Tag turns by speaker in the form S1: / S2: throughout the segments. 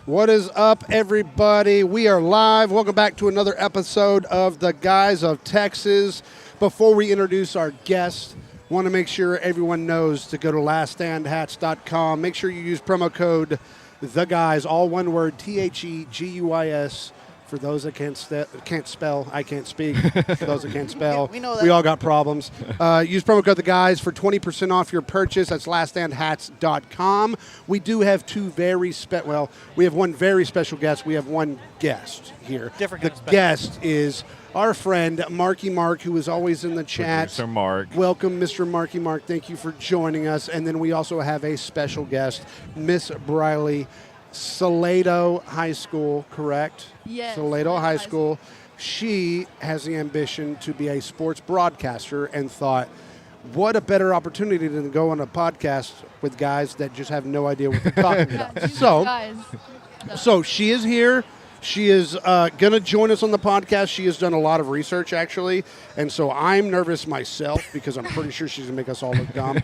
S1: What is up, everybody? We are live. Welcome back to another episode of The Guys of Texas. Before we introduce our guest, want to make sure everyone knows to go to laststandhats.com. Make sure you use promo code The Guys, all one word, THEGUIS. For those that can't spell, I can't speak. For those that can't spell,
S2: we know that.
S1: We all got problems. Use promo code The Guys for 20% off your purchase. That's laststandhats.com. We do have we have one very special guest. We have one guest here.
S2: Different
S1: The
S2: kind of
S1: guest is our friend, Marky Mark, who is always in the chat.
S3: Producer Mark.
S1: Welcome, Mr. Marky Mark. Thank you for joining us. And then we also have a special guest, Miss Briley, Salado High School, correct?
S4: Yes.
S1: Salado High School. She has the ambition to be a sports broadcaster and thought, what a better opportunity than to go on a podcast with guys that just have no idea what they're talking about. So she is here. She is going to join us on the podcast. She has done a lot of research, actually. And so I'm nervous myself because I'm pretty sure she's going to make us all look dumb.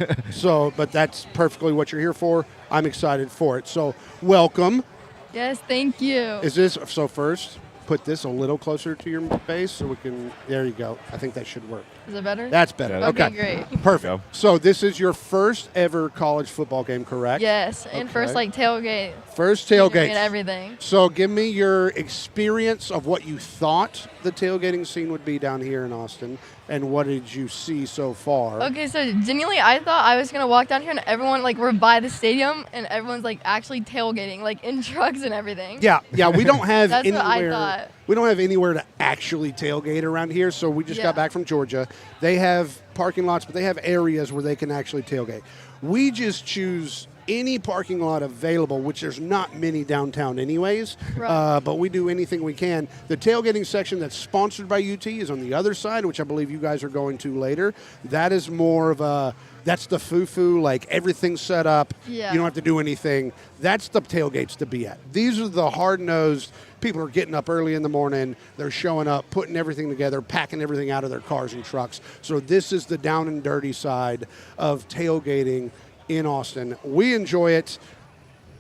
S1: But that's perfectly what you're here for. I'm excited for it. So welcome.
S4: Yes, thank you.
S1: Is this, so first, put this a little closer to your face so we can, there you go. I think that should work.
S4: Is it better?
S1: That's better.
S3: Yeah,
S4: okay, great.
S1: Perfect. So this is your first ever college football game, correct?
S4: Yes, and first tailgate.
S1: First tailgate.
S4: And everything.
S1: So give me your experience of what you thought the tailgating scene would be down here in Austin, and what did you see so far?
S4: Okay, so genuinely, I thought I was going to walk down here and everyone, we're by the stadium and everyone's, actually tailgating, in trucks and everything.
S1: Yeah, we don't have
S4: That's
S1: anywhere.
S4: what I thought.
S1: We don't have anywhere to actually tailgate around here, so we just got back from Georgia. They have parking lots, but they have areas where they can actually tailgate. We just choose any parking lot available, which there's not many downtown anyways,
S4: right.
S1: But we do anything we can. The tailgating section that's sponsored by UT is on the other side, which I believe you guys are going to later. That is more of a... That's the foo-foo, everything's set up.
S4: Yeah.
S1: You don't have to do anything. That's the tailgates to be at. These are the hard-nosed, people are getting up early in the morning, they're showing up, putting everything together, packing everything out of their cars and trucks. So this is the down and dirty side of tailgating in Austin. We enjoy it.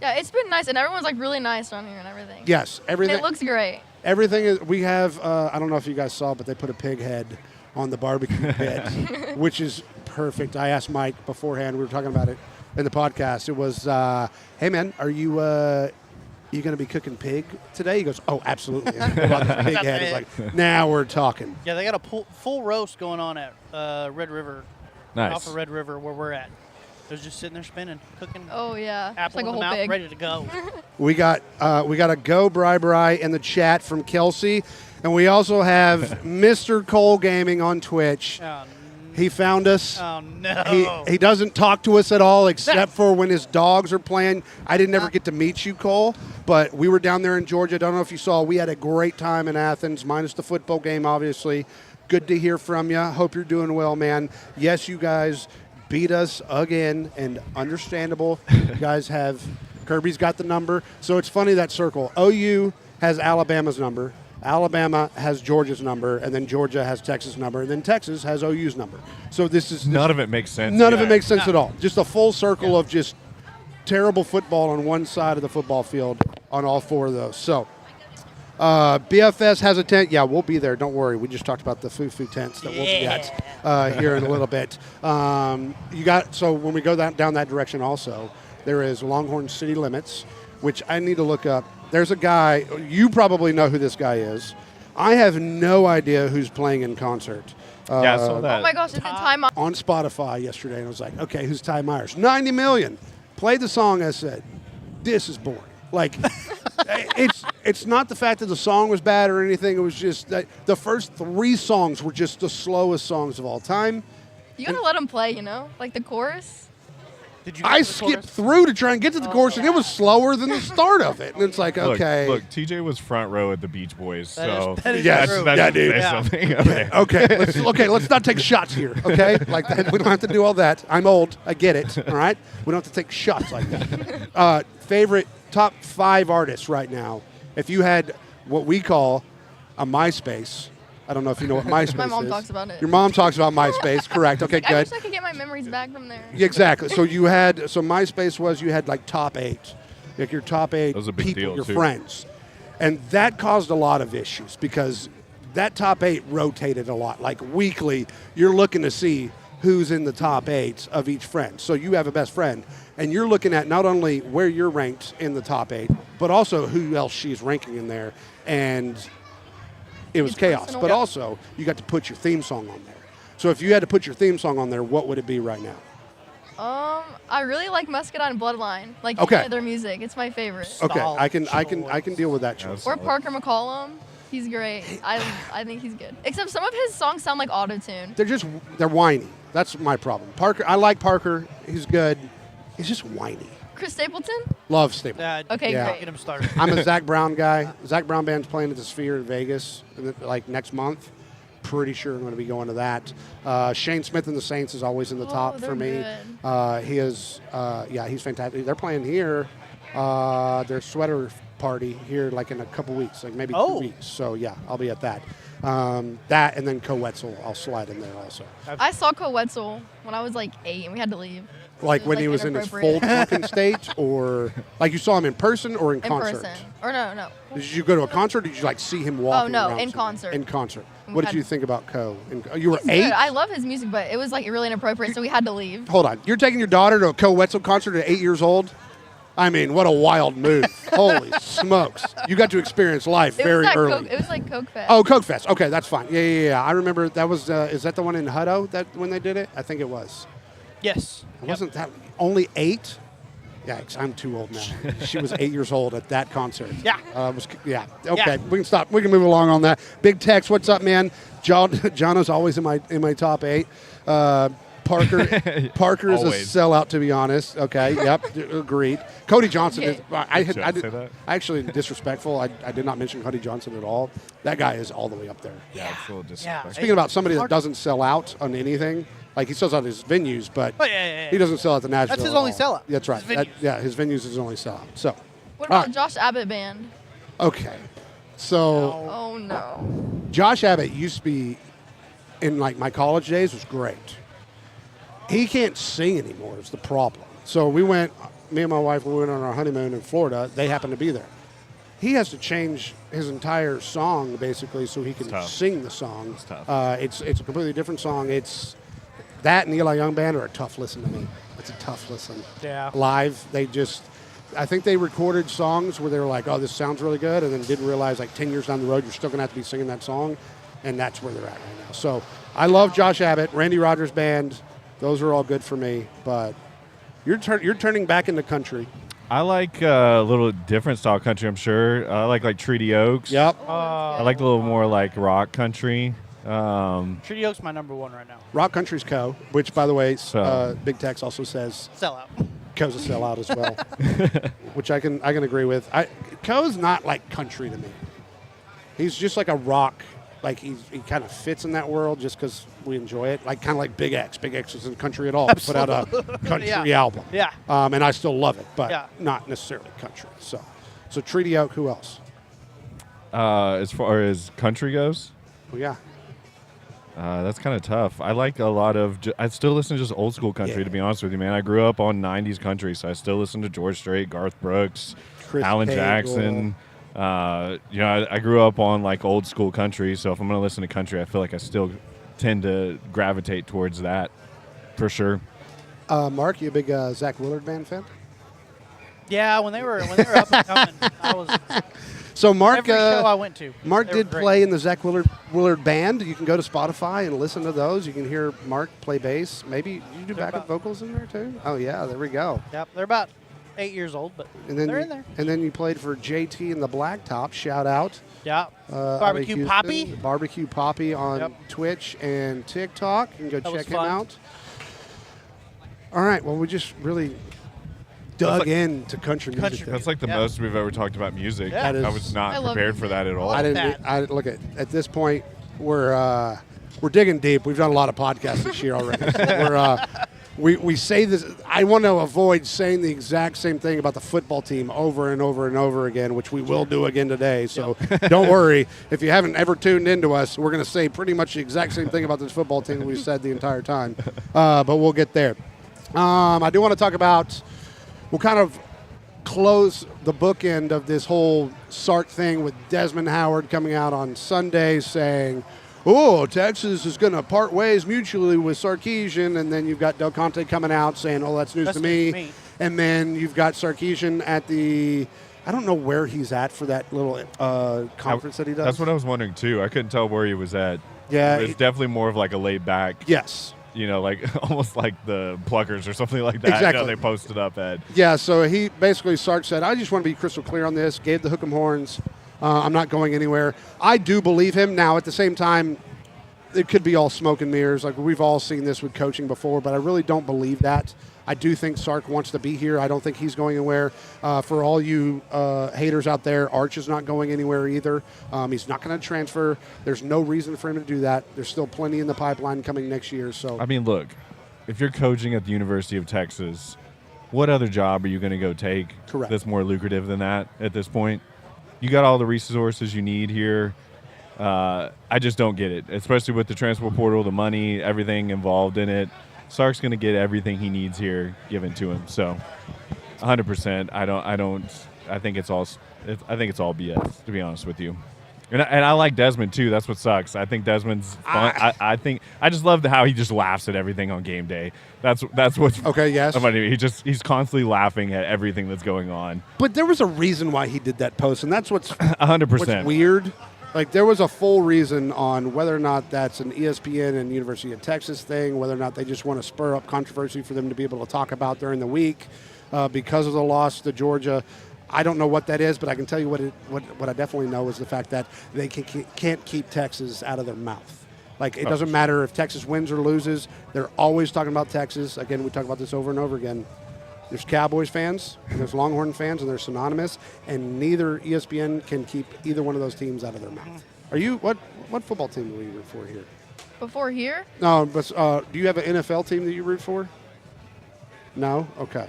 S4: Yeah, it's been nice, and everyone's, really nice down here and everything.
S1: Yes, everything.
S4: And it looks great.
S1: Everything is, we have, I don't know if you guys saw, but they put a pig head on the barbecue pit, which is perfect. I asked Mike beforehand. We were talking about it in the podcast. It was, hey, man, are you going to be cooking pig today? He goes, oh, absolutely. About the pig head. It's like, now we're talking.
S2: Yeah, they got a full roast going on at Red River.
S3: Nice.
S2: Off of Red River where we're at. They're just sitting there spinning, cooking.
S4: Oh, yeah.
S2: Apple
S4: It's
S2: in
S4: a
S2: the
S4: whole
S2: mouth,
S4: pig.
S2: ready to go.
S1: We got a go Bri in the chat from Kelsey, and we also have Mr. Cole Gaming on Twitch.
S2: Oh,
S1: He found us.
S2: oh no.
S1: He doesn't talk to us at all except for when his dogs are playing. I didn't ever get to meet you, Cole, but we were down there in Georgia. I don't know if you saw. We had a great time in Athens, minus the football game, obviously. Good to hear from you. Hope you're doing well, man. Yes, you guys beat us again, and understandable. You guys have Kirby's got the number. So it's funny, that circle. OU has Alabama's number. Alabama has Georgia's number, and then Georgia has Texas' number, and then Texas has OU's number. So
S3: None of it makes sense.
S1: None of it makes sense at all. Just a full circle of just terrible football on one side of the football field on all four of those. So BFS has a tent. Yeah, we'll be there. Don't worry. We just talked about the foo-foo tents that we'll be at here in a little bit. So when we go down that direction also, there is Longhorn City Limits, which I need to look up. There's a guy, you probably know who this guy is. I have no idea who's playing in concert.
S3: Yeah, I saw that.
S4: Oh, my gosh, is it time?
S1: On Spotify yesterday, and I was like, okay, who's Ty Myers? 90 million. Played the song, I said, this is boring. It's not the fact that the song was bad or anything. It was just that the first 3 songs were just the slowest songs of all time.
S4: You got to let them play, the chorus.
S2: Did you
S1: I skipped through to try and get to the chorus, and it was slower than the start of it. And it's like, okay.
S3: Look, TJ was front row at the Beach Boys, so
S2: that is
S1: yes,
S2: true.
S1: that dude.
S3: Say something.
S1: Okay, let's not take shots here, okay? Like that, we don't have to do all that. I'm old, I get it, all right? We don't have to take shots like that. Favorite top 5 artists right now. If you had what we call a MySpace, I don't know if you know what MySpace is.
S4: My mom talks about it.
S1: Your mom talks about MySpace, correct. Okay,
S4: I
S1: good.
S4: wish I could get my memories back from there.
S1: Yeah, exactly. So MySpace was, you had top 8. like your top 8
S3: That was a big
S1: people,
S3: deal,
S1: your
S3: too.
S1: friends. And that caused a lot of issues because that top 8 rotated a lot. Like weekly, you're looking to see who's in the top 8 of each friend. So you have a best friend, and you're looking at not only where you're ranked in the top 8, but also who else she's ranking in there. And it was
S4: It's
S1: chaos.
S4: personal.
S1: But
S4: Yeah.
S1: also, you got to put your theme song on there. So if you had to put your theme song on there, what would it be right now?
S4: I really like Muscadine
S1: Okay.
S4: Bloodline. Like their music, it's my favorite.
S1: Okay,
S2: Solid
S1: I can deal with that choice.
S4: Or
S3: Solid.
S4: Parker McCollum. He's great. I think he's good. Except some of his songs sound like auto-tune.
S1: They're whiny. That's my problem. Parker, I like Parker. He's good. He's just whiny.
S4: Chris Stapleton?
S1: Love Stapleton.
S4: Okay,
S1: Yeah.
S4: great.
S2: Get him started.
S1: I'm a Zach Brown guy. Zach Brown band's playing at the Sphere in Vegas, like next month. Pretty sure I'm going to be going to that. Shane Smith and the Saints is always in the top
S4: they're
S1: for me.
S4: good.
S1: He is, he's fantastic. They're playing here, their sweater party here, like in a couple weeks, like maybe 2 weeks. So yeah, I'll be at that. That and then Co Wetzel, I'll slide in there also.
S4: I saw Co Wetzel when I was like 8 and we had to leave.
S1: Like
S4: It was,
S1: when
S4: like,
S1: he was in his full
S4: inappropriate.
S1: drunken state, or like you saw him in person or in
S4: In
S1: concert?
S4: person. Or no.
S1: Did you go to a concert? Or did you like see him walking?
S4: no,
S1: around
S4: in
S1: somewhere?
S4: concert.
S1: In concert.
S4: We
S1: What did
S4: had-
S1: you think about Co? You were
S4: He's
S1: 8.
S4: good. I love his music, but it was like really inappropriate, so we had to leave.
S1: Hold on. You're taking your daughter to a Co Wetzel concert at 8 years old? I mean, what a wild move. Holy smokes. You got to experience life
S4: It
S1: very
S4: was
S1: early.
S4: It was like Coke Fest.
S1: Oh, Coke Fest. Okay, that's fine. Yeah. I remember that was, is that the one in Hutto that when they did it? I think it was.
S2: Yes.
S1: It wasn't that, only 8? Yikes, I'm too old now. She was 8 years old at that concert.
S2: Yeah.
S1: Okay,
S2: Yeah.
S1: we can stop. We can move along on that. Big Tex, what's up, man? Jono's always in my top 8. Parker is a
S3: Always.
S1: sellout, to be honest. Okay, yep, agreed. Cody Johnson is.
S3: Should I say that?
S1: I actually disrespectful. I did not mention Cody Johnson at all. That guy is all the way up there.
S3: Yeah, it's a little disrespectful.
S1: Speaking about somebody that doesn't sell out on anything, like he sells out his venues, but
S2: Oh, yeah.
S1: he doesn't sell out the Nashville.
S2: That's his
S1: at
S2: only
S1: all.
S2: sellout.
S1: That's right.
S2: His venues.
S1: His venues is his only sellout. So,
S4: What
S1: all
S4: about
S1: right.
S4: Josh Abbott Band?
S1: Okay, so
S4: Oh no.
S1: Josh Abbott used to be, in like my college days, was great. He can't sing anymore is the problem. So me and my wife, we went on our honeymoon in Florida. They happened to be there. He has to change his entire song basically so he can
S3: tough.
S1: sing the song.
S3: It's tough.
S1: It's a completely different song. It's that and Eli Young Band are a tough listen to me. It's a tough listen.
S2: Yeah.
S1: Live, I think they recorded songs where they were like, oh, this sounds really good, and then didn't realize like 10 years down the road you're still going to have to be singing that song, and that's where they're at right now. So I love Josh Abbott, Randy Rogers Band. Those are all good for me, but you're turning back into country.
S3: I like a little different style country, I'm sure. I like Treaty Oaks.
S1: Yep.
S3: I like a little more like rock country.
S2: Treaty Oaks my number 1 right now.
S1: Rock Country's Co., which, by the way,
S3: So-
S1: Big Tex also says
S2: Sell out.
S1: Co's a sellout as well, which I can agree with. Co's not like country to me. He's just like a rock. Like he kind of fits in that world just because we enjoy it. Like kind of like Big X. Big X isn't country at all. He put out a country
S2: Yeah.
S1: album.
S2: Yeah.
S1: And I still love it, but
S2: Yeah.
S1: not necessarily country. So Treaty Oak. Who else?
S3: As far as country goes,
S1: Oh yeah.
S3: that's kind of tough. I like a lot of. I still listen to just old school country.
S1: Yeah.
S3: To be honest with you, man, I grew up on '90s country, so I still listen to George Strait, Garth Brooks,
S1: Chris
S3: Alan
S1: Cagle.
S3: Jackson. I grew up on like old school country, so if I'm gonna listen to country, I feel like I still tend to gravitate towards that, for sure.
S1: Mark, you a big Zach Willard Band fan?
S2: Yeah, when they were up and coming, I was
S1: So Mark,
S2: every show I went to.
S1: Mark
S2: they were
S1: did
S2: great.
S1: play in the Zach Willard Band. You can go to Spotify and listen to those. You can hear Mark play bass. Maybe you do
S2: They're
S1: backup
S2: about-
S1: vocals in there too. Oh yeah, there we go.
S2: Yep, they're about 8 years old, but
S1: And then
S2: they're in there.
S1: And then you played for JT and the Blacktop. Shout out.
S2: Yeah.
S1: out of
S2: Barbecue
S1: Houston.
S2: Poppy.
S1: Barbecue Poppy on
S2: Yep.
S1: Twitch and TikTok. You can go
S2: That was
S1: check him
S2: fun.
S1: out. All right. Well, we just really dug
S3: like-
S1: into country music.
S2: Country.
S1: there.
S3: That's like the
S2: Yeah.
S3: most we've ever talked about music.
S2: Yeah.
S1: That
S3: I
S1: is-
S3: was
S4: I
S3: not
S4: love
S3: prepared for
S4: music.
S3: that at all.
S1: I didn't.
S2: that.
S1: I look at this point. We're digging deep. We've done a lot of podcasts this year already. So we say this. I want to avoid saying the exact same thing about the football team over and over and over again, which we will do again today. So don't worry. If you haven't ever tuned into us, we're going to say pretty much the exact same thing about this football team that we've said the entire time. But we'll get there. I do want to talk about. We'll kind of close the bookend of this whole Sark thing with Desmond Howard coming out on Sunday saying, oh, Texas is going to part ways mutually with Sarkisian, and then you've got Del Conte coming out saying, oh, that's news to me. And then you've got Sarkisian at the – I don't know where he's at for that little conference that he does.
S3: That's what I was wondering, too. I couldn't tell where he was at.
S1: Yeah.
S3: It's definitely more of like a laid back.
S1: Yes.
S3: You know, like almost like the Pluckers or something like that.
S1: Exactly.
S3: You know, they posted up at.
S1: Yeah, so he basically, Sark said, I just want to be crystal clear on this, gave the hook 'em horns. I'm not going anywhere. I do believe him. Now, at the same time, it could be all smoke and mirrors. Like, we've all seen this with coaching before, but I really don't believe that. I do think Sark wants to be here. I don't think he's going anywhere. For all you haters out there, Arch is not going anywhere either. He's not going to transfer. There's no reason for him to do that. There's still plenty in the pipeline coming next year. So
S3: I mean, look, if you're coaching at the University of Texas, what other job are you going to go take
S1: Correct.
S3: that's more lucrative than that at this point? You got all the resources you need here. I just don't get it, especially with the transfer portal, the money, everything involved in it. Sark's going to get everything he needs here given to him. So, 100%. I think it's all BS, to be honest with you. And I like Desmond too. That's what sucks. I think Desmond's fun. I just love how he just laughs at everything on game day. That's what's
S1: okay. Yes.
S3: He's constantly laughing at everything that's going on.
S1: But there was a reason why he did that post, and that's what's
S3: 100%.
S1: What's weird. Like, there was a full reason on whether or not that's an ESPN and University of Texas thing, whether or not they just want to spur up controversy for them to be able to talk about during the week because of the loss to Georgia. I don't know what that is, but I can tell you what I definitely know is the fact that they can't keep Texas out of their mouth. Like, it doesn't matter if Texas wins or loses. They're always talking about Texas. Again, we talk about this over and over again. There's Cowboys fans, and there's Longhorn fans, and they're synonymous, and neither ESPN can keep either one of those teams out of their mouth. Are you what football team do you root for here?
S4: Before here?
S1: No, but do you have an NFL team that you root for? No? Okay.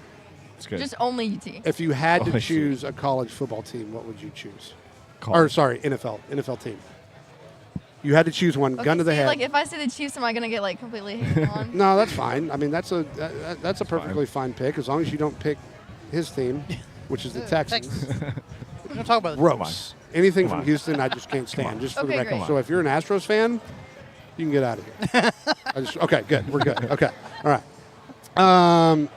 S3: It's good.
S4: Just only UT.
S1: If you had to
S3: Only
S1: choose a college football team, what would you choose? NFL team. You had to choose one,
S4: Okay,
S1: gun to the head.
S4: Like, if I say the Chiefs, am I going to get, like, completely hated on?
S1: No, that's fine. I mean, that's a perfectly fine pick as long as you don't pick his team, which is the Texans.
S2: We don't talk about
S1: Gross. Anything from Houston, I just can't stand. Just for the
S4: Okay,
S1: record.
S4: great.
S1: So if you're an Astros fan, you can get out of here. Okay, good. We're good. Okay. All right.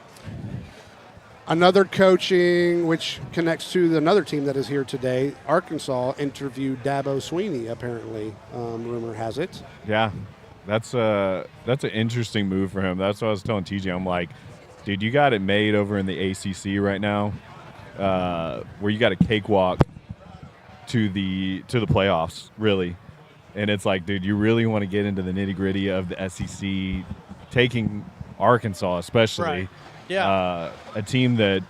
S1: Another coaching, which connects to another team that is here today, Arkansas interviewed Dabo Swinney, apparently, rumor has it.
S3: Yeah, that's an interesting move for him. That's what I was telling TJ. I'm like, dude, you got it made over in the ACC right now, where you got a cakewalk to the playoffs, really. And it's like, dude, you really want to get into the nitty gritty of the SEC, taking Arkansas especially.
S2: Right. Yeah.
S3: A team that,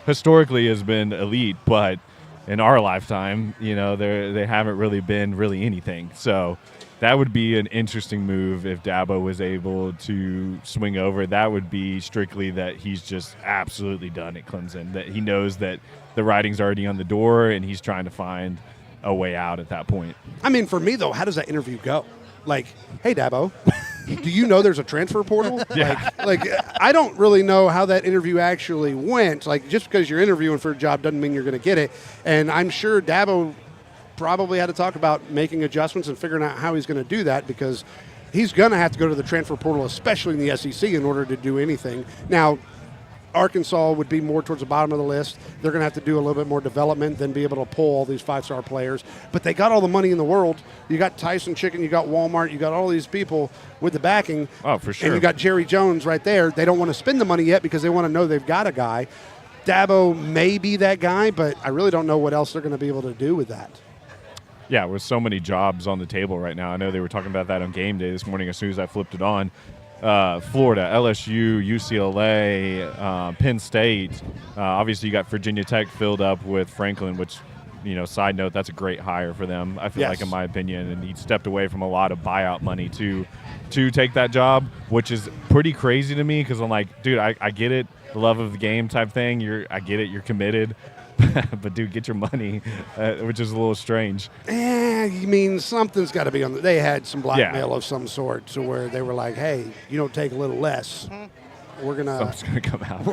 S3: historically has been elite, but in our lifetime, they haven't really been really anything. So that would be an interesting move if Dabo was able to swing over. That would be strictly that he's just absolutely done at Clemson, that he knows that the writing's already on the door and he's trying to find a way out at that point.
S1: I mean, for me, though, how does that interview go? Like, hey, Dabo, do you know there's a transfer portal?
S3: Yeah.
S1: Like, I don't really know how that interview actually went. Like, just because you're interviewing for a job doesn't mean you're going to get it. And I'm sure Dabo probably had to talk about making adjustments and figuring out how he's going to do that because he's going to have to go to the transfer portal, especially in the SEC, in order to do anything. Now, Arkansas would be more towards the bottom of the list. They're going to have to do a little bit more development than be able to pull all these five-star players. But they got all the money in the world. You got Tyson Chicken, you got Walmart, you got all these people with the backing.
S3: Oh, for sure.
S1: And you got Jerry Jones right there. They don't want to spend the money yet because they want to know they've got a guy. Dabo may be that guy, but I really don't know what else they're going to be able to do with that.
S3: Yeah, with so many jobs on the table right now. I know they were talking about that on game day this morning as soon as I flipped it on. Florida, LSU, UCLA, Penn State. Obviously, you got Virginia Tech filled up with Franklin, which, side note, that's a great hire for them, I feel like, in my opinion. And he stepped away from a lot of buyout money to take that job, which is pretty crazy to me because I'm like, dude, I get it, the love of the game type thing. I get it, you're committed. But, dude, get your money, which is a little strange.
S1: You mean something's got to be on they had some blackmail of some sort to where they were like, hey, you don't take a little less. we're gonna
S3: Something's going to come out.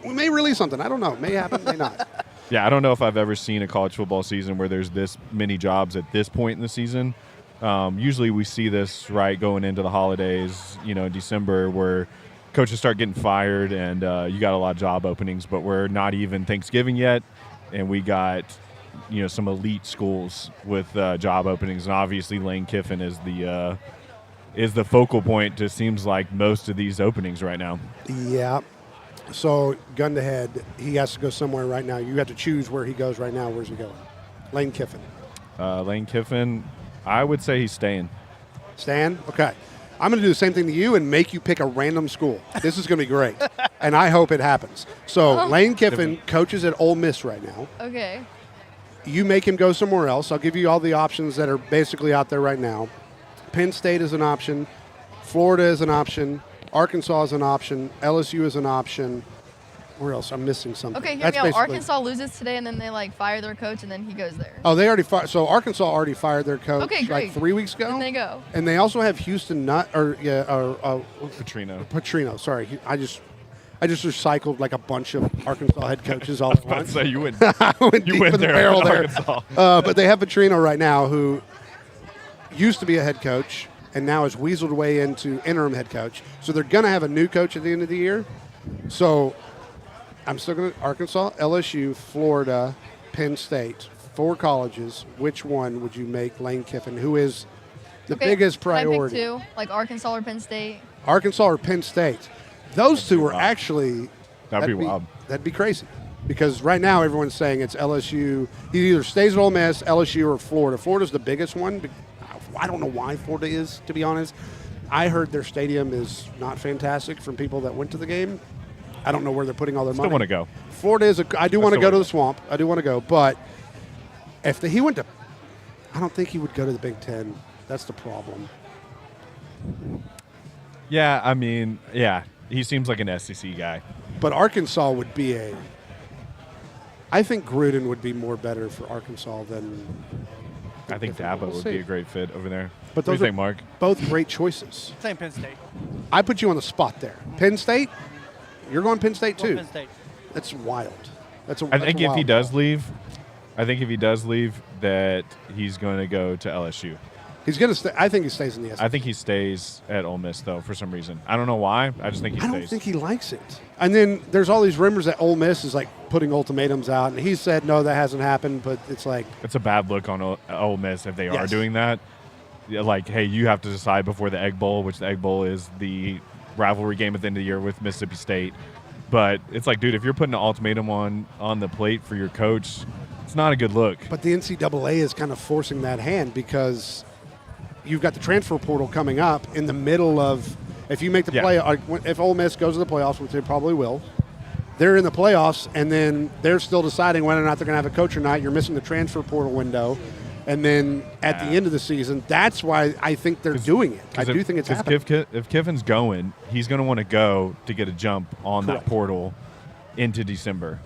S1: we may release something. I don't know. May happen, may not.
S3: Yeah, I don't know if I've ever seen a college football season where there's this many jobs at this point in the season. Usually we see this right going into the holidays, December, where coaches start getting fired and you got a lot of job openings, but we're not even Thanksgiving yet, and we got some elite schools with job openings, and obviously Lane Kiffin is the focal point. It seems like most of these openings right now.
S1: Yeah. So, gun to head, he has to go somewhere right now. You have to choose where he goes right now. Where's he going? Lane Kiffin.
S3: Lane Kiffin, I would say he's staying.
S1: Stan? Okay. I'm going to do the same thing to you and make you pick a random school. This is going to be great, and I hope it happens. So, Lane Kiffin coaches at Ole Miss right now.
S4: Okay.
S1: You make him go somewhere else. I'll give you all the options that are basically out there right now. Penn State is an option. Florida is an option. Arkansas is an option. LSU is an option. Where else? I'm missing something.
S4: Okay, hear me out. Arkansas loses today, and then they fire their coach, and then he goes there.
S1: Oh, they already fired. So Arkansas already fired their coach
S4: Okay, great.
S1: like 3 weeks ago.
S4: Then they go.
S1: And they also have Houston
S3: Petrino.
S1: Petrino. Sorry, I just recycled like a bunch of Arkansas head coaches all at once.
S3: So you went,
S1: I went
S3: you
S1: deep
S3: went
S1: in the
S3: there,
S1: barrel there.
S3: Arkansas.
S1: But they have Petrino right now, who used to be a head coach and now has weaseled away into interim head coach. So they're going to have a new coach at the end of the year. So I'm still going to Arkansas, LSU, Florida, Penn State, 4 colleges. Which one would you make Lane Kiffin, who is the biggest priority?
S4: Can I pick 2, like Arkansas or Penn State?
S1: Arkansas or Penn State. Those two are actually
S3: That'd be wild.
S1: That'd be crazy. Because right now everyone's saying it's LSU. He either stays at Ole Miss, LSU, or Florida. Florida's the biggest one. I don't know why Florida is, to be honest. I heard their stadium is not fantastic from people that went to the game. I don't know where they're putting all their money.
S3: Still want to go.
S1: Florida is I do want to go to the Swamp. I do want to go. But if he went to – I don't think he would go to the Big Ten. That's the problem.
S3: Yeah, I mean, he seems like an SEC guy.
S1: But Arkansas would be I think Gruden would be more better for Arkansas than –
S3: I think Dabo would be a great fit over there.
S1: But
S3: What do you
S1: those
S3: think, Mark?
S1: both great choices.
S2: Same Penn State.
S1: I put you on the spot there. Penn State? You're going Penn State too.
S2: Penn State.
S1: That's wild.
S3: I think if he does leave, that he's going to go to LSU.
S1: He's going to stay. I think he stays in the SEC.
S3: I think he stays at Ole Miss, though, for some reason. I don't know why. I just think he stays.
S1: I don't think he likes it. And then there's all these rumors that Ole Miss is like putting ultimatums out, and he said, no, that hasn't happened, but it's like.
S3: It's a bad look on Ole Miss if they are
S1: Yes.
S3: doing that. Yeah, like, hey, you have to decide before the Egg Bowl, which the Egg Bowl is the rivalry game at the end of the year with Mississippi State. But it's like, dude, if you're putting an ultimatum on the plate for your coach, it's not a good look.
S1: But the NCAA is kind of forcing that hand because you've got the transfer portal coming up in the middle of if you make the play. If Ole Miss goes to the playoffs, which they probably will, they're in the playoffs, and then they're still deciding whether or not they're going to have a coach or not. You're missing the transfer portal window. And then at the end of the season, that's why I think they're doing it. I do think it's happening.
S3: If Kiffin's going, he's going to want to go to get a jump on that portal into December.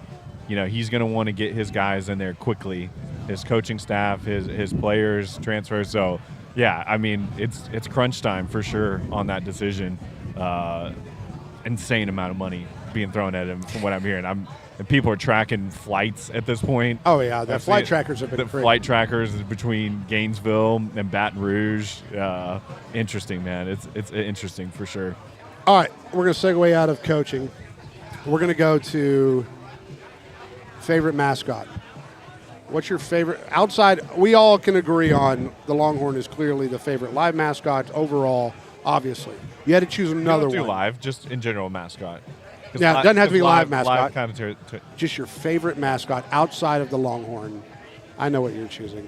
S3: He's going to want to get his guys in there quickly, his coaching staff, his players, transfers. So, yeah, I mean, it's crunch time for sure on that decision. Insane amount of money being thrown at him from what I'm hearing. And people are tracking flights at this point.
S1: Oh, yeah. The flight trackers have been
S3: The
S1: crazy.
S3: flight trackers between Gainesville and Baton Rouge. Interesting, man. It's interesting for sure.
S1: All right. We're going to segue out of coaching. We're going to go to favorite mascot. What's your favorite? Outside, we all can agree on the Longhorn is clearly the favorite live mascot overall, obviously. You had to choose another
S3: Don't do
S1: one.
S3: live, just in general mascot.
S1: Yeah, it doesn't have to be live mascot.
S3: Live kind of
S1: Just your favorite mascot outside of the Longhorn. I know what you're choosing.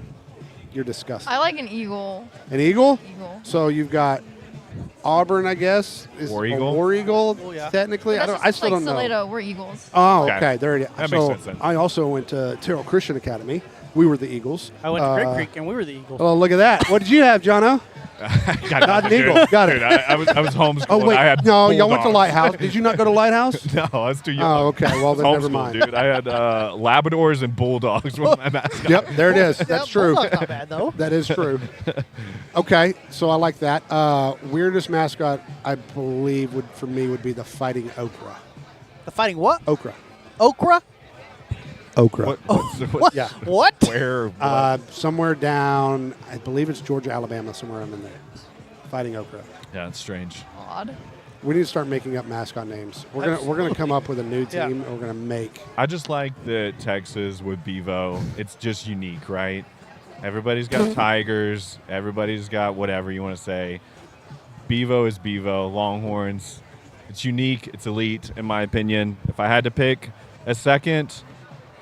S1: You're disgusting.
S4: I like an eagle.
S1: An eagle?
S4: Eagle.
S1: So you've got Auburn, I guess. Is
S3: War Eagle?
S1: a War Eagle,
S2: Oh, yeah.
S1: technically. I still don't know.
S4: Salado, we're Eagles.
S1: Oh,
S3: Okay.
S1: okay. There it is.
S3: That
S1: so
S3: makes sense then.
S1: I also went to Terrell Christian Academy. We were the Eagles.
S2: I went to Great Creek, and we were the Eagles.
S1: Oh, look at that. What did you have, Jono?
S3: Got
S1: Not an
S3: nothing,
S1: eagle.
S3: dude.
S1: Got it.
S3: Dude, I was homeschooled.
S1: Oh, wait.
S3: I had
S1: No, y'all went to
S3: bulldogs.
S1: Lighthouse. Did you not go to Lighthouse?
S3: No, I was too young.
S1: Oh, okay. Well, then never
S3: Homeschooled,
S1: mind.
S3: dude. I had Labradors and Bulldogs with my mascot.
S1: Yep, there it is. That's
S2: Yeah,
S1: true.
S2: Bulldog's not bad though.
S1: That is true. Okay, so I like that. Weirdest mascot, I believe, would be the Fighting Okra.
S2: The fighting what?
S1: Okra.
S2: Okra?
S1: Okra.
S2: What?
S1: Yeah.
S2: What?
S3: Where? What?
S1: Somewhere down, I believe it's Georgia, Alabama, somewhere in there. Fighting Okra.
S3: Yeah, it's strange.
S4: Odd.
S1: We need to start making up mascot names. We're gonna come up with a new
S2: Yeah.
S1: team. And we're gonna make.
S3: I just like the Texas with Bevo. It's just unique, right? Everybody's got Tigers. Everybody's got whatever you want to say. Bevo is Bevo. Longhorns. It's unique. It's elite, in my opinion. If I had to pick a second,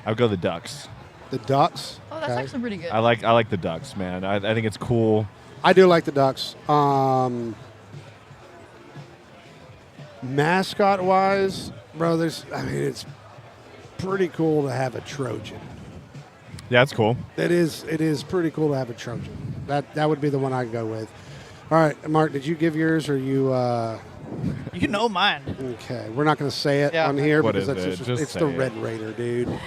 S3: I'd go the Ducks.
S1: The Ducks.
S4: Oh, that's
S1: Okay.
S4: actually pretty good.
S3: I like the Ducks, man. I think it's cool.
S1: I do like the Ducks. Mascot wise, bro, it's pretty cool to have a Trojan.
S3: Yeah, it's cool.
S1: It is pretty cool to have a Trojan. That would be the one I'd go with. All right, Mark, did you give yours or you?
S2: You know mine.
S1: Okay, we're not going to say it
S2: Yeah.
S1: on here
S3: What
S1: because
S3: is
S1: that's
S3: it? Just
S1: it's
S3: say
S1: the
S3: it.
S1: Red Raider, dude.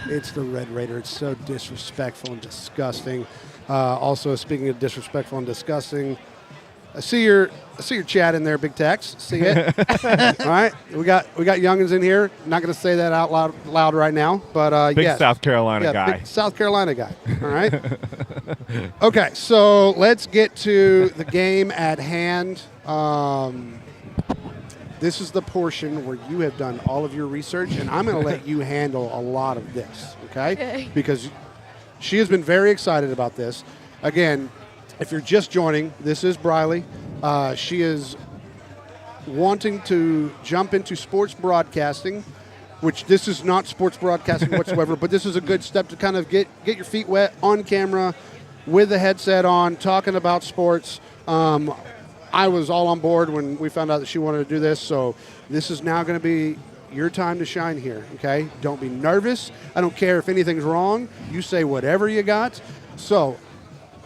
S1: It's the Red Raider. It's so disrespectful and disgusting. Also, speaking of disrespectful and disgusting, I see your chat in there, Big Tex. See it? All right, we got youngins in here. Not going to say that out loud right now, but
S3: Big
S1: yes.
S3: South Carolina guy.
S1: Big South Carolina guy. All right. Okay, so let's get to the game at hand. This is the portion where you have done all of your research, and I'm going to let you handle a lot of this, okay? Because she has been very excited about this. Again, if you're just joining, this is Briley. She is wanting to jump into sports broadcasting, which this is not sports broadcasting whatsoever, but this is a good step to kind of get your feet wet on camera with the headset on, talking about sports. I was all on board when we found out that she wanted to do this, so this is now going to be your time to shine here, okay? Don't be nervous. I don't care if anything's wrong. You say whatever you got. So,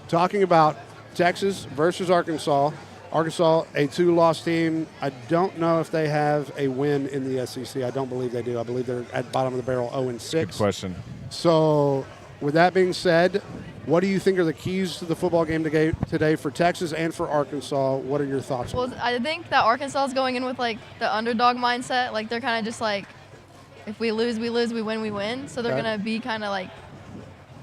S1: talking about Texas versus Arkansas. Arkansas, a 2-loss team. I don't know if they have a win in the SEC. I don't believe they do. I believe they're at the bottom of the barrel 0-6.
S3: Good question.
S1: So, with that being said, what do you think are the keys to the football game today for Texas and for Arkansas? What are your thoughts on
S4: Well,
S1: that?
S4: I think that Arkansas is going in with like the underdog mindset. Like they're kind of just like, if we lose, we lose. We win, we win. So they're
S1: Okay.
S4: gonna be kind of like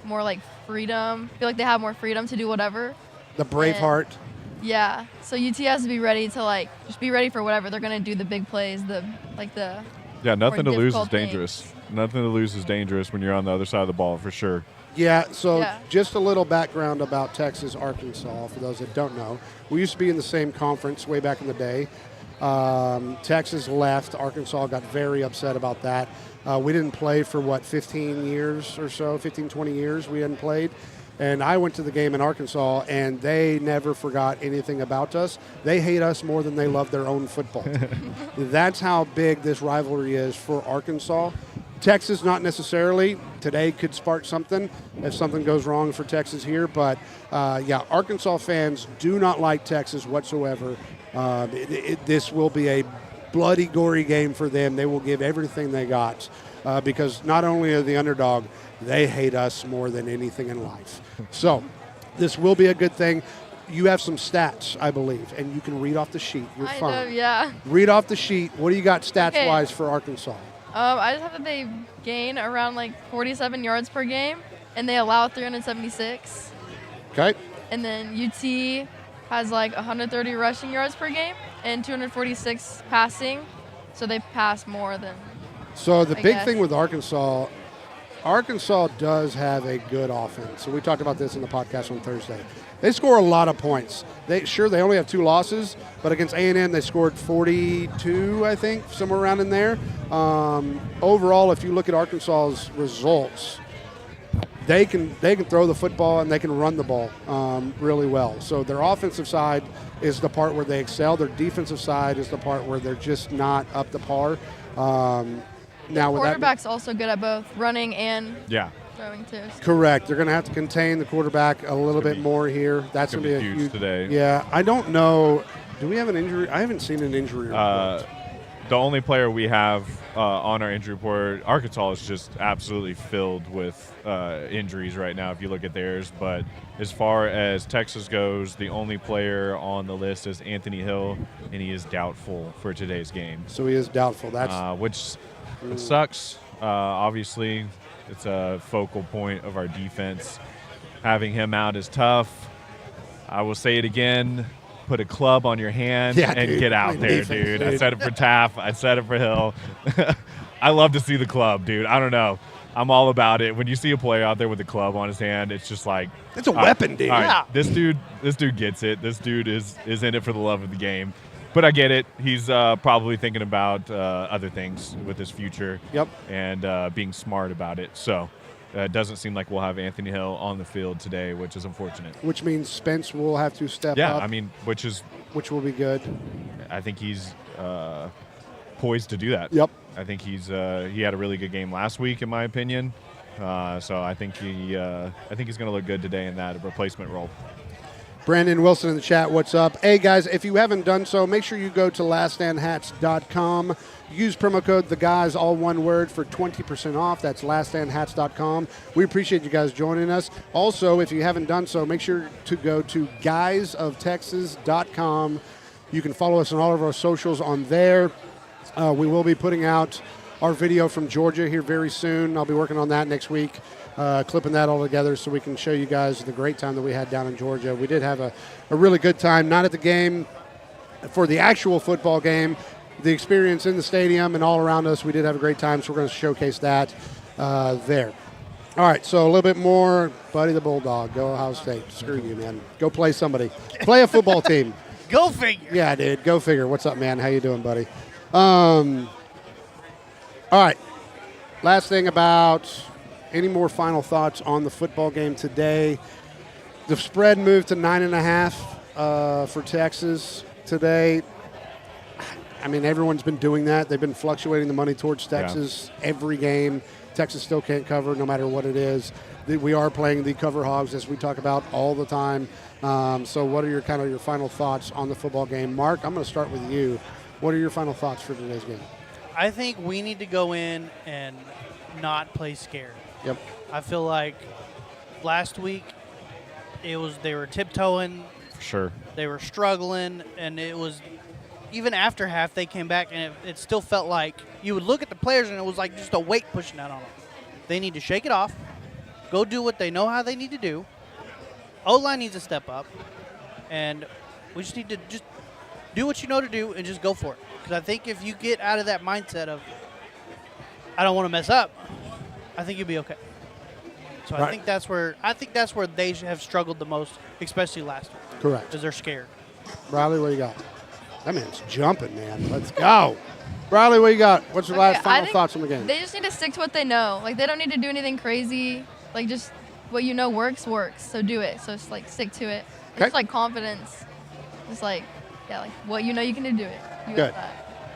S4: more like freedom. I feel like they have more freedom to do whatever.
S1: The Braveheart.
S4: Yeah. So UT has to be ready to just be ready for whatever. They're gonna do the big plays.
S3: Yeah, nothing to
S4: more
S3: lose is
S4: difficult
S3: dangerous.
S4: things.
S3: Nothing to lose is dangerous when you're on the other side of the ball, for sure.
S1: Yeah, so
S4: Yeah.
S1: just a little background about Texas, Arkansas, for those that don't know. We used to be in the same conference way back in the day. Texas left. Arkansas got very upset about that. We didn't play for, 15 years or so, 15, 20 years we hadn't played. And I went to the game in Arkansas, and they never forgot anything about us. They hate us more than they love their own football team. That's how big this rivalry is for Arkansas. Texas, not necessarily. Today could spark something if something goes wrong for Texas here. But, Arkansas fans do not like Texas whatsoever. This will be a bloody, gory game for them. They will give everything they got because not only are the underdog, they hate us more than anything in life. So this will be a good thing. You have some stats, I believe, and you can read off the sheet. You're
S4: I
S1: fine.
S4: know, yeah.
S1: Read off the sheet. What do you got stats-wise
S4: Okay.
S1: for Arkansas?
S4: I just have that they gain around 47 yards per game, and they allow 376.
S1: Okay.
S4: And then UT has 130 rushing yards per game and 246 passing, so they pass more than.
S1: So the
S4: I
S1: big
S4: guess.
S1: thing with Arkansas does have a good offense. So we talked about this in the podcast on Thursday. They score a lot of points. They only have 2 losses, but against A&M they scored 42, I think, somewhere around in there. Overall, if you look at Arkansas's results, they can throw the football and they can run the ball really well. So their offensive side is the part where they excel. Their defensive side is the part where they're just not up to par. Now with that,
S4: Quarterback's also good at both running and throwing too.
S1: Correct. They're going to have to contain the quarterback a little bit more here. That's going to be a huge
S3: today.
S1: Yeah, I don't know. Do we have an injury? I haven't seen an injury report.
S3: The only player we have on our injury report, Arkansas is just absolutely filled with injuries right now if you look at theirs. But as far as Texas goes, the only player on the list is Anthony Hill, and he is doubtful for today's game.
S1: So he is doubtful. That's
S3: which sucks. Obviously, it's a focal point of our defense. Having him out is tough. I will say it again. Put a club on your hand and get out there, dude. I said it for Taff. I said it for Hill. I love to see the club, dude. I don't know. I'm all about it. When you see a player out there with a club on his hand, it's just like
S1: it's a weapon, dude.
S3: Yeah. This dude gets it. This dude is in it for the love of the game. But I get it. He's probably thinking about other things with his future.
S1: Yep.
S3: And being smart about it. So it doesn't seem like we'll have Anthony Hill on the field today, which is unfortunate.
S1: Which means Spence will have to step up.
S3: Yeah, I mean, which
S1: will be good.
S3: I think he's poised to do that.
S1: Yep.
S3: I think he had a really good game last week, in my opinion. So I think he's going to look good today in that replacement role.
S1: Brandon Wilson in the chat, what's up? Hey, guys, if you haven't done so, make sure you go to laststandhats.com. Use promo code THEGUYS, all one word, for 20% off. That's laststandhats.com. We appreciate you guys joining us. Also, if you haven't done so, make sure to go to guysoftexas.com. You can follow us on all of our socials on there. We will be putting out our video from Georgia here very soon. I'll be working on that next week. Clipping that all together so we can show you guys the great time that we had down in Georgia. We did have a really good time, not at the game, for the actual football game, the experience in the stadium and all around us. We did have a great time, so we're going to showcase that there. All right, so a little bit more. Buddy the Bulldog, go Ohio State. Screw you, man. Go play somebody. Play a football team.
S2: Go figure.
S1: Yeah, dude, go figure. What's up, man? How you doing, buddy? All right, last thing about... Any more final thoughts on the football game today? The spread moved to 9.5 for Texas today. I mean, everyone's been doing that. They've been fluctuating the money towards Texas every game. Texas still can't cover no matter what it is. We are playing the cover hogs, as we talk about all the time. So what are your final thoughts on the football game? Mark, I'm going to start with you. What are your final thoughts for today's game?
S2: I think we need to go in and not play scared.
S1: Yep.
S2: I feel like last week they were tiptoeing.
S3: For sure.
S2: They were struggling, and it was even after half they came back, and it still felt like you would look at the players and it was like just a weight pushing out on them. They need to shake it off, go do what they know how they need to do. O-line needs to step up, and we just need to just do what you know to do and just go for it. Because I think if you get out of that mindset of I don't want to mess up, I think you'll be okay. So right. I think that's where they have struggled the most, especially last week.
S1: Correct.
S2: Because they're scared.
S1: Riley, what do you got? That man's jumping, man. Let's go. Riley, what do you got? What's your last final thoughts on the game?
S4: They just need to stick to what they know. Like, they don't need to do anything crazy. Like, just what you know works. So do it. So just, stick to it.
S1: Okay.
S4: It's, confidence. Just, what you know you can do it. You
S1: Good.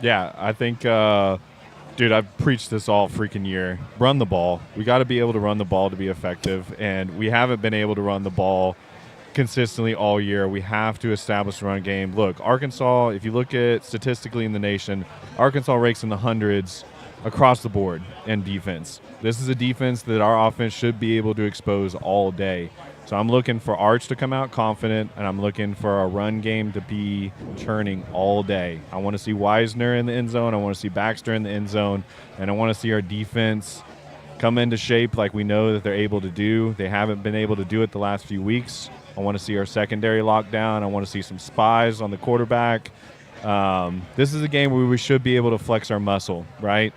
S3: Yeah, I think... Dude, I've preached this all freaking year. Run the ball. We got to be able to run the ball to be effective, and we haven't been able to run the ball consistently all year. We have to establish the run game. Look, Arkansas, if you look at statistically in the nation, Arkansas ranks in the hundreds across the board in defense. This is a defense that our offense should be able to expose all day. So I'm looking for Arch to come out confident, and I'm looking for our run game to be churning all day. I want to see Wisner in the end zone. I want to see Baxter in the end zone. And I want to see our defense come into shape like we know that they're able to do. They haven't been able to do it the last few weeks. I want to see our secondary locked down. I want to see some spies on the quarterback. This is a game where we should be able to flex our muscle, right?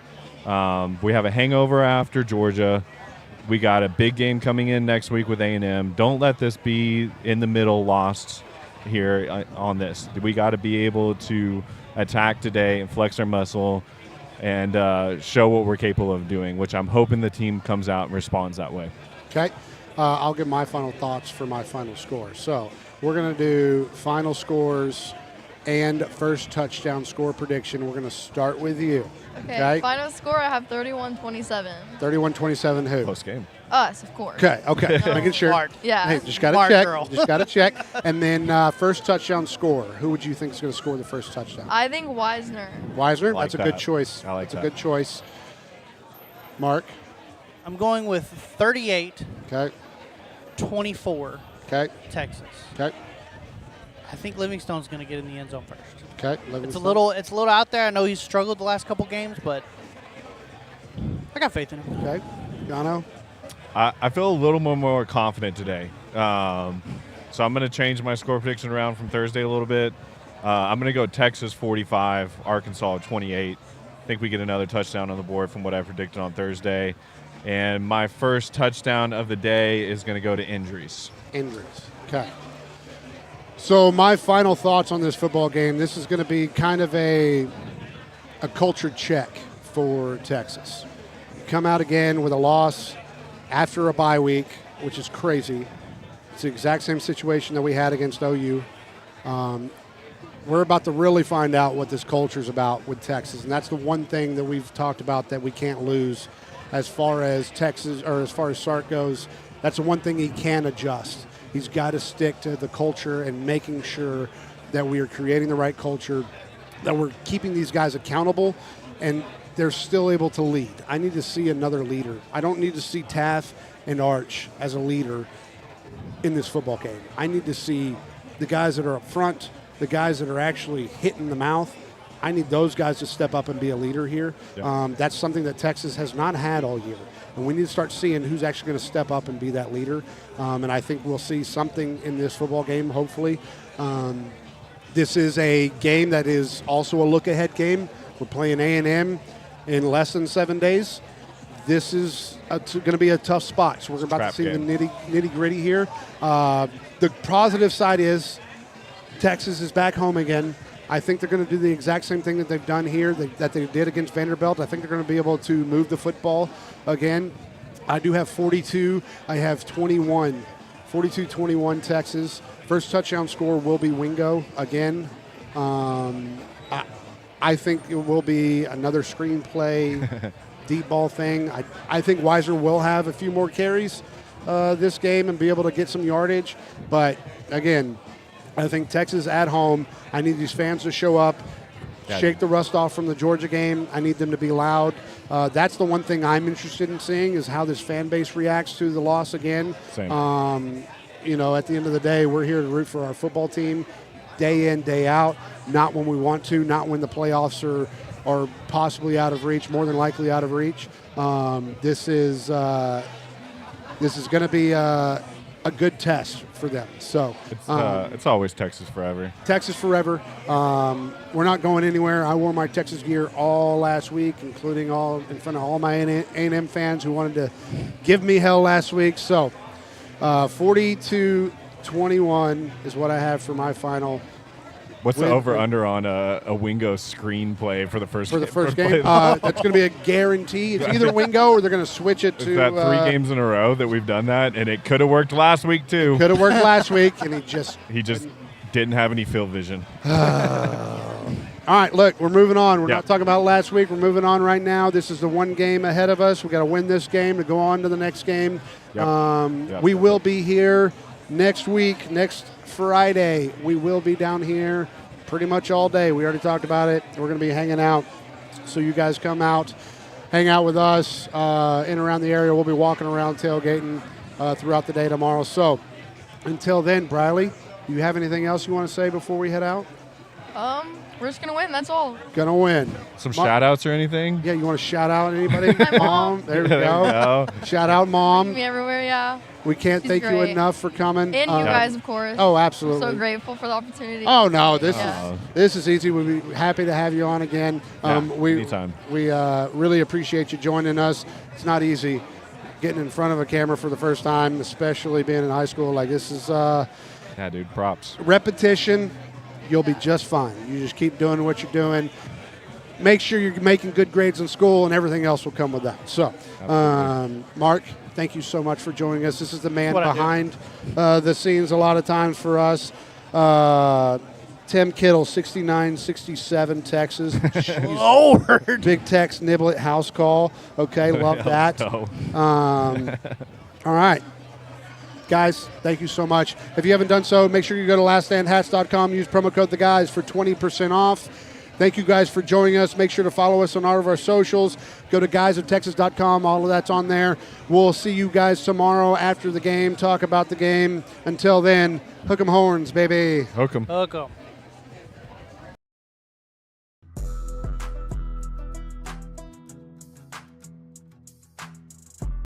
S3: We have a hangover after Georgia. We got a big game coming in next week with A&M. Don't let this be in the middle lost here on this. We got to be able to attack today and flex our muscle and show what we're capable of doing, which I'm hoping the team comes out and responds that way.
S1: Okay. I'll give my final thoughts for my final score. So we're going to do final scores and first touchdown score prediction. We're going to start with you.
S4: Okay. Final score, I have 31-27.
S1: 31-27 who?
S3: Close game.
S4: Us, of course.
S1: Okay. Making sure.
S2: Smart.
S4: Yeah.
S1: Hey, just got to
S2: Smart
S1: check.
S2: girl.
S1: Just got to check. And then first touchdown score. Who would you think is going to score the first touchdown?
S4: I think Wisner.
S1: Wiser?
S3: Like
S1: That's a good
S3: that.
S1: choice.
S3: I like
S1: That's
S3: that.
S1: a good choice. Mark?
S2: I'm going with 38-24
S1: Okay. Okay.
S2: Texas.
S1: Okay.
S2: I think Livingstone's going to get in the end zone first.
S1: Okay.
S2: It's a little out there. I know he's struggled the last couple games, but I got faith in him.
S1: Okay. Yano?
S3: I feel a little more confident today. So I'm going to change my score prediction around from Thursday a little bit. I'm going to go Texas 45, Arkansas 28. I think we get another touchdown on the board from what I predicted on Thursday. And my first touchdown of the day is going to go to injuries.
S1: Injuries. Okay. So my final thoughts on this football game, this is going to be kind of a culture check for Texas. You come out again with a loss after a bye week, which is crazy. It's the exact same situation that we had against OU. We're about to really find out what this culture is about with Texas, and that's the one thing that we've talked about that we can't lose as far as Texas or as far as Sark goes. That's the one thing he can adjust. He's got to stick to the culture and making sure that we are creating the right culture, that we're keeping these guys accountable, and they're still able to lead. I need to see another leader. I don't need to see Taff and Arch as a leader in this football game. I need to see the guys that are up front, the guys that are actually hitting the mouth. I need those guys to step up and be a leader here.
S3: Yeah.
S1: That's something that Texas has not had all year. And we need to start seeing who's actually going to step up and be that leader. And I think we'll see something in this football game, hopefully. This is a game that is also a look-ahead game. We're playing A&M in less than 7 days. This is going to be a tough spot. So we're about to see the nitty-gritty here. The positive side is Texas is back home again. I think they're going to do the exact same thing that they've done here, that they did against Vanderbilt. I think they're going to be able to move the football again. I do have 42. I have 21. 42-21 Texas. First touchdown score will be Wingo again. I think it will be another screenplay, deep ball thing. I think Weiser will have a few more carries this game and be able to get some yardage. But, again, I think Texas at home, I need these fans to show up, shake the rust off from the Georgia game. I need them to be loud. That's the one thing I'm interested in seeing is how this fan base reacts to the loss again.
S3: Same.
S1: At the end of the day, we're here to root for our football team day in, day out, not when we want to, not when the playoffs are possibly out of reach, more than likely out of reach. This is going to be a good test for them. So
S3: It's always Texas forever.
S1: Texas forever. We're not going anywhere. I wore my Texas gear all last week, including in front of all my A&M fans who wanted to give me hell last week. So 42-21 is what I have for my final.
S3: What's the over/under on a Wingo screenplay for the first
S1: game? That's going to be a guarantee. It's either Wingo or they're going to switch it to.
S3: Is that 3 games in a row that we've done that? And it could have worked last week, too.
S1: Could have worked last week, and he just
S3: didn't have any field vision.
S1: All right, look, we're moving on. We're not talking about last week. We're moving on right now. This is the one game ahead of us. We've got to win this game to go on to the next game. We will be here next week, next Friday. We will be down here pretty much all day. We already talked about it. We're going to be hanging out. So you guys come out, hang out with us in and around the area. We'll be walking around tailgating throughout the day tomorrow. So until then, Briley, do you have anything else you want to say before we head out?
S4: We're just going to win. That's all.
S1: Going to win.
S3: Some shout-outs or anything?
S1: Yeah, you want to shout out anybody?
S4: My mom.
S1: There we go. Shout out, Mom.
S4: Me everywhere, yeah.
S1: We can't thank you enough for coming.
S4: And you guys, of course.
S1: Oh, absolutely.
S4: I'm so grateful for the opportunity.
S1: Oh, no, this is easy. We'll be happy to have you on again.
S3: Anytime.
S1: We really appreciate you joining us. It's not easy getting in front of a camera for the first time, especially being in high school. Like, this is
S3: yeah, dude, props.
S1: Repetition. You'll be just fine. You just keep doing what you're doing. Make sure you're making good grades in school, and everything else will come with that. So, Mark, thank you so much for joining us. This is the man behind the scenes a lot of times for us. Tim Kittle, 69-67 Texas.
S2: Lord.
S1: Big Tex Niblet house call. Okay, love that. All right. Guys, thank you so much. If you haven't done so, make sure you go to laststandhats.com. Use promo code THEGUYS for 20% off. Thank you guys for joining us. Make sure to follow us on all of our socials. Go to guysoftexas.com. All of that's on there. We'll see you guys tomorrow after the game. Talk about the game. Until then, hook 'em horns, baby.
S3: Hook 'em.
S2: Hook 'em.